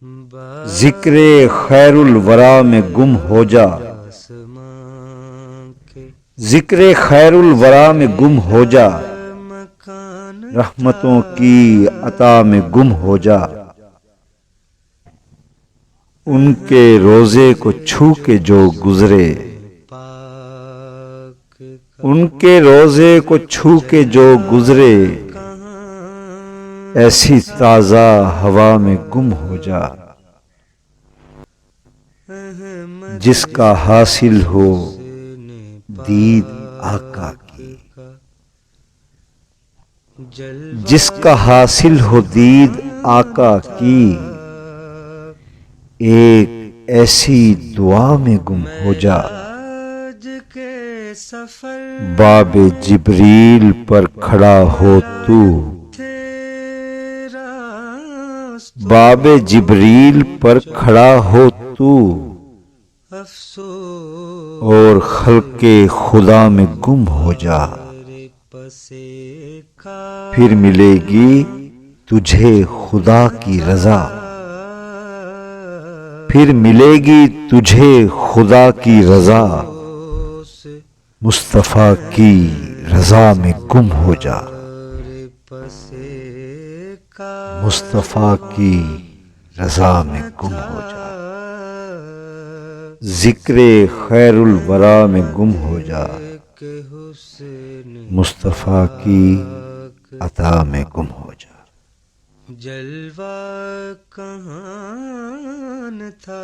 ذکر خیر الورا میں گم ہو جا، ذکر خیر الورا میں گم ہو جا، رحمتوں کی عطا میں گم ہو جا، ان کے روضے کو چھو کے جو گزرے، ان کے روضے کو چھو کے جو گزرے، ایسی تازہ ہوا میں گم ہو جا، جس کا حاصل ہو دید آقا کی، جس کا حاصل ہو دید آقا کی، ایک ایسی دعا میں گم ہو جا، باب جبریل پر کھڑا ہو تو، باب جبریل پر کھڑا ہو تو، اور خلق خدا میں گم ہو جا، پھر ملے گی تجھے خدا کی رضا، پھر ملے گی تجھے خدا کی رضا، مصطفیٰ کی رضا میں گم ہو جا، مصطفیٰ کی رضا میں گم ہو جا، ذکر خیر الورا میں گم ہو جا، مصطفیٰ کی عطا میں گم ہو جا۔ جلوہ کہاں تھا